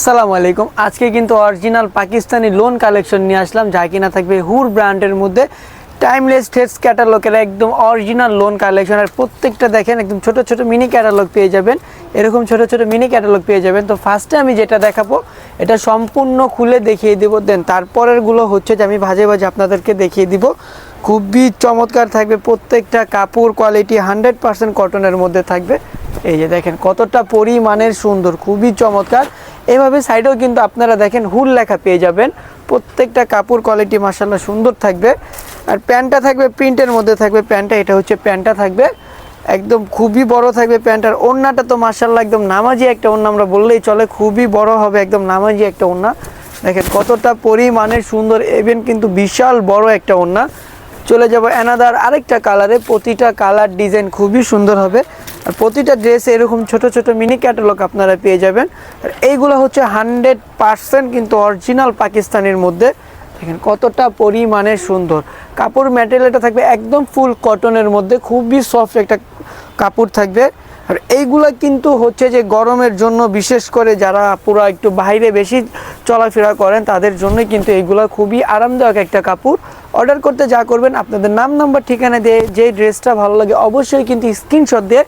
আসসালামু আলাইকুম। আজকে কিন্তু অরিজিনাল পাকিস্তানি লোন কালেকশন নিয়ে আসলাম, যা কিনা থাকবে হুর ব্র্যান্ডের মধ্যে টাইমলেস টেস্ট ক্যাটালগের একদম অরিজিনাল লোন কালেকশন। আর প্রত্যেকটা দেখেন একদম ছোট ছোট মিনি ক্যাটালগ পেয়ে যাবেন, এরকম ছোট ছোট মিনি ক্যাটালগ পেয়ে যাবেন। তো ফার্স্টে আমি যেটা দেখাবো এটা সম্পূর্ণ খুলে দেখিয়ে দেবো, দেন তারপরেরগুলো হচ্ছে যে আমি ভাজে ভাজে আপনাদেরকে দেখিয়ে দিব। খুবই চমৎকার থাকবে, প্রত্যেকটা কাপড় কোয়ালিটি 100% কটনের মধ্যে থাকবে। এই যে দেখেন কতটা পরিমাণের সুন্দর, খুবই চমৎকার। এভাবে সাইডেও কিন্তু আপনারা দেখেন হুল লেখা পেয়ে যাবেন। প্রত্যেকটা কাপড় কোয়ালিটি মাশাআল্লাহ সুন্দর থাকবে। আর প্যান্টটা থাকবে প্রিন্টের মধ্যে থাকবে প্যান্টটা, এটা হচ্ছে প্যান্টটা থাকবে একদম খুবই বড় থাকবে প্যান্টার। ওড়নাটা তো মাশাআল্লাহ একদম নামাজি একটা ওড়না আমরা বললেই চলে, খুবই বড় হবে, একদম নামাজি একটা ওড়না। দেখেন কতটা পরিমাণের সুন্দর, ইভেন কিন্তু বিশাল বড় একটা ওড়না। চলে যাব অ্যানাদার আরেকটা কালারে, প্রতিটা কালার ডিজাইন খুবই সুন্দর হবে। আর প্রতিটা ড্রেসে এরকম ছোট ছোট মিনি ক্যাটালগ আপনারা পেয়ে যাবেন। আর এইগুলো হচ্ছে 100% কিন্তু অরিজিনাল পাকিস্তানের মধ্যে। দেখেন কতটা পরিমাণের সুন্দর কাপড়, ম্যাটেরিয়ালটা থাকবে একদম ফুল কটনের মধ্যে, খুবই সফট একটা কাপড় থাকবে। আর এইগুলা কিন্তু হচ্ছে যে গরমের জন্য, বিশেষ করে যারা পুরো একটু বাইরে বেশি চলাফেরা করেন তাদের জন্যই কিন্তু এইগুলা খুবই আরামদায়ক একটা কাপড়। অর্ডার করতে যা করবেন আপনাদের নাম নাম্বার ঠিকানা দিয়ে, যে ড্রেসটা ভালো লাগে অবশ্যই কিন্তু স্ক্রিনশট দিয়ে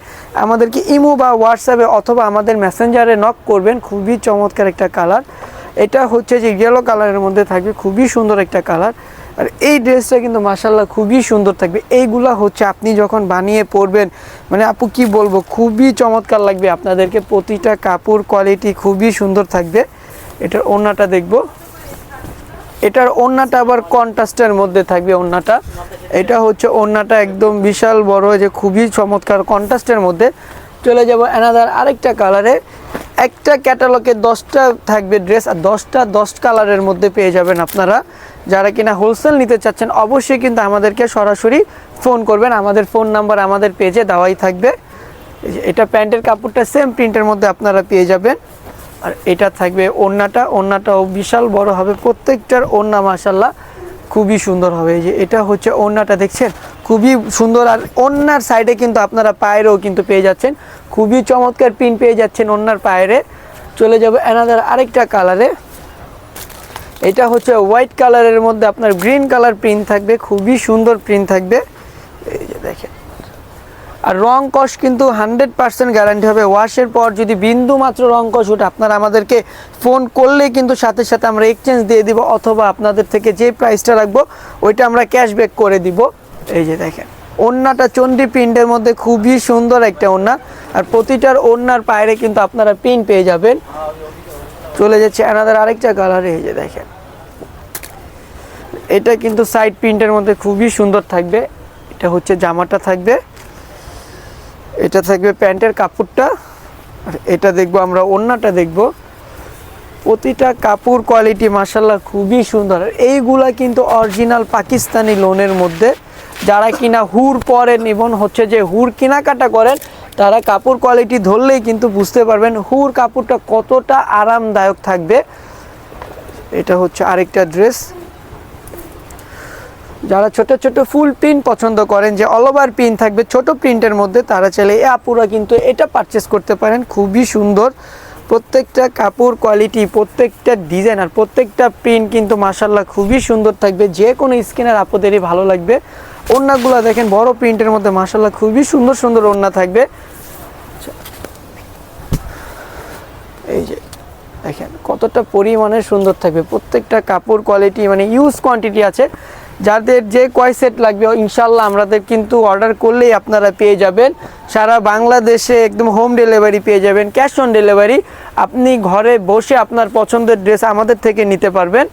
আমাদেরকে ইমো বা হোয়াটসঅ্যাপে অথবা আমাদের মেসেঞ্জারে নক করবেন। খুবই চমৎকার একটা কালার, এটা হচ্ছে যে ইয়েলো কালারের মধ্যে থাকবে, খুবই সুন্দর একটা কালার। আর এই ড্রেসটা কিন্তু মাশাআল্লাহ খুবই সুন্দর থাকবে। এইগুলা হচ্ছে আপনি যখন বানিয়ে পরবেন, মানে আপু কি বলবো, খুবই চমৎকার লাগবে আপনাদেরকে। প্রতিটা কাপড় কোয়ালিটি খুবই সুন্দর থাকবে। এটার ওড়নাটা দেখবো, এটার ওড়নাটা আবার কন্ট্রাস্টের মধ্যে থাকবে ওড়নাটা। এটা হচ্ছে ওড়নাটা একদম বিশাল বড়, যে খুবই চমৎকার কন্ট্রাস্টের মধ্যে। চলে যাব অ্যানাদার আরেকটা কালারে। একটা ক্যাটালগে 10টা থাকবে ড্রেস, আর 10টা 10 কালারের মধ্যে পেয়ে যাবেন আপনারা। যারা কিনা হোলসেল নিতে চাচ্ছেন অবশ্যই কিন্তু আমাদেরকে সরাসরি ফোন করবেন, আমাদের ফোন নাম্বার আমাদের পেজে দেওয়াই থাকবে। এটা প্যান্টের কাপড়টা সেম প্রিন্টের মধ্যে আপনারা পেয়ে যাবেন। আর এটা থাকবে ওড়নাটাও বিশাল বড় হবে, প্রত্যেকটার ওড়না মাশাআল্লাহ খুবই সুন্দর হবে। এই যে এটা হচ্ছে ওড়নাটা, দেখছেন খুবই সুন্দর। আর ওড়নার সাইডে কিন্তু আপনারা পায়েরও কিন্তু পেয়ে যাচ্ছেন, খুবই চমৎকার প্রিন্ট পেয়ে যাচ্ছেন ওড়নার পায়েরে। চলে যাবে অ্যানাদার আরেকটা কালারে। এটা হচ্ছে হোয়াইট কালারের মধ্যে আপনার গ্রিন কালার প্রিন্ট থাকবে, খুবই সুন্দর প্রিন্ট থাকবে। এই যে দেখেন, আর রং কষ কিন্তু 100% গ্যারান্টি হবে। ওয়াশের পর যদি বিন্দু মাত্র রং কষ উঠে আপনারা আমাদেরকে ফোন করলেই কিন্তু সাথে সাথে আমরা এক্সচেঞ্জ দিয়ে দিব, অথবা আপনাদের থেকে যে প্রাইসটা রাখবো ওইটা আমরা ক্যাশব্যাক করে দিব। এই যে দেখেন ওড়নাটা চন্ডী প্রিন্টের মধ্যে খুবই সুন্দর একটা ওড়না। আর প্রতিটার ওড়নার পায়ে কিন্তু আপনারা প্রিন্ট পেয়ে যাবেন। চলে যাচ্ছে অ্যানাদার আরেকটা কালারে। এই যে দেখেন এটা কিন্তু সাইড প্রিন্টের মধ্যে খুবই সুন্দর থাকবে। এটা হচ্ছে জামাটা থাকবে, এটা থাকবে প্যান্টের কাপড়টা। আর এটা দেখবো আমরা ওড়নাটা দেখবো। প্রতিটা কাপড় কোয়ালিটি মাশাআল্লাহ খুবই সুন্দর। এইগুলা কিন্তু অরিজিনাল পাকিস্তানি লোনের মধ্যে। যারা কিনা হুর পরেন এবং হচ্ছে যে হুর কেনাকাটা করেন, তারা কাপড় কোয়ালিটি ধরলেই কিন্তু বুঝতে পারবেন হুর কাপড়টা কতটা আরামদায়ক থাকবে। এটা হচ্ছে আরেকটা ড্রেস। যারা ছোট ছোট ফুল প্রিন্ট পছন্দ করেন, যে অল ওভার প্রিন্ট থাকবে ছোট প্রিন্টের মধ্যে, তারা চাইলে আপুরা কিন্তু এটা পারচেস করতে পারেন। খুবই সুন্দর প্রত্যেকটা কাপড় কোয়ালিটি, প্রত্যেকটা ডিজাইন আর প্রত্যেকটা প্রিন্ট কিন্তু মাশাআল্লাহ খুবই সুন্দর থাকবে। যে কোনো স্কিনের আপুদেরই ভালো লাগবে। ওড়নাগুলো দেখেন বড় প্রিন্টের মধ্যে মাশাআল্লাহ খুবই সুন্দর সুন্দর ওড়না থাকবে। এই যে দেখেন কতটা পরিমাণে সুন্দর থাকবে। প্রত্যেকটা কাপড় কোয়ালিটি মানে ইউজ কোয়ান্টিটি আছে। যাদের যে কয় সেট লাগবে ইনশাল্লাহ আমাদের কিন্তু অর্ডার করলেই আপনারা পেয়ে যাবেন। সারা বাংলাদেশে একদম হোম ডেলিভারি পেয়ে যাবেন, ক্যাশ অন ডেলিভারি। আপনি ঘরে বসে আপনার পছন্দের ড্রেস আমাদের থেকে নিতে পারবেন।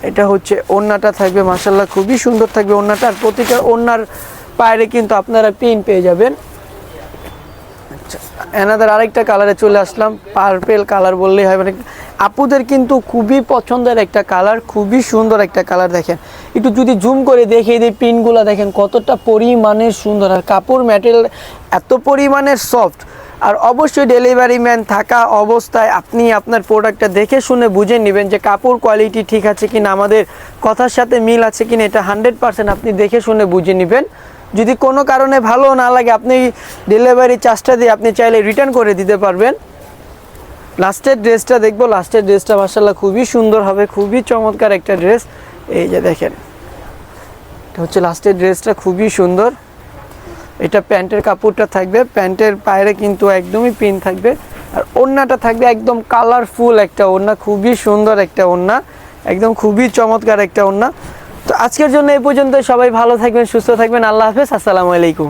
এটা হচ্ছে ওড়নাটা থাকবে মাশাআল্লাহ খুবই সুন্দর থাকবে ওড়নাটা। আর প্রতিটা ওড়নার পায়ে কিন্তু আপনারা প্রিন্ট পেয়ে যাবেন। আচ্ছা, এনাদের আরেকটা কালারে চলে আসলাম, পার্পেল কালার বললেই হয়, মানে আপুদের কিন্তু খুবই পছন্দের একটা কালার, খুবই সুন্দর একটা কালার। দেখেন একটু যদি জুম করে দেখিয়ে দিই প্রিন্টগুলো দেখেন কতটা পরিমাণে সুন্দর। আর কাপড় ম্যাটেরিয়াল এত পরিমাণের সফট। আর অবশ্যই ডেলিভারি ম্যান থাকা অবস্থায় আপনি আপনার প্রোডাক্টটা দেখে শুনে বুঝে নেবেন যে কাপড় কোয়ালিটি ঠিক আছে কিনা, আমাদের কথার সাথে মিল আছে কিনা। এটা 100% আপনি দেখে শুনে বুঝে নেবেন। যদি কোনো কারণে ভালো না লাগে আপনি ডেলিভারি চার্জটা দিয়ে আপনি চাইলে রিটার্ন করে দিতে পারবেন। লাস্টের ড্রেসটা দেখবো। লাস্টের ড্রেসটা মাশাআল্লাহ খুবই সুন্দর হবে, খুবই চমৎকার একটা ড্রেস। এই যে দেখেন, এটা হচ্ছে লাস্টের ড্রেসটা, খুবই সুন্দর। এটা প্যান্টের কাপড়টা থাকবে, প্যান্টের পায়ে কিন্তু একদমই পিন থাকবে, আর ওড়নাটা থাকবে একদম কালারফুল একটা ওড়না, খুবই সুন্দর একটা ওড়না, একদম খুবই চমৎকার একটা ওড়না। তো আজকের জন্য এই পর্যন্ত। সবাই ভালো থাকবেন, সুস্থ থাকবেন। আল্লাহ হাফেজ, আসসালামু আলাইকুম।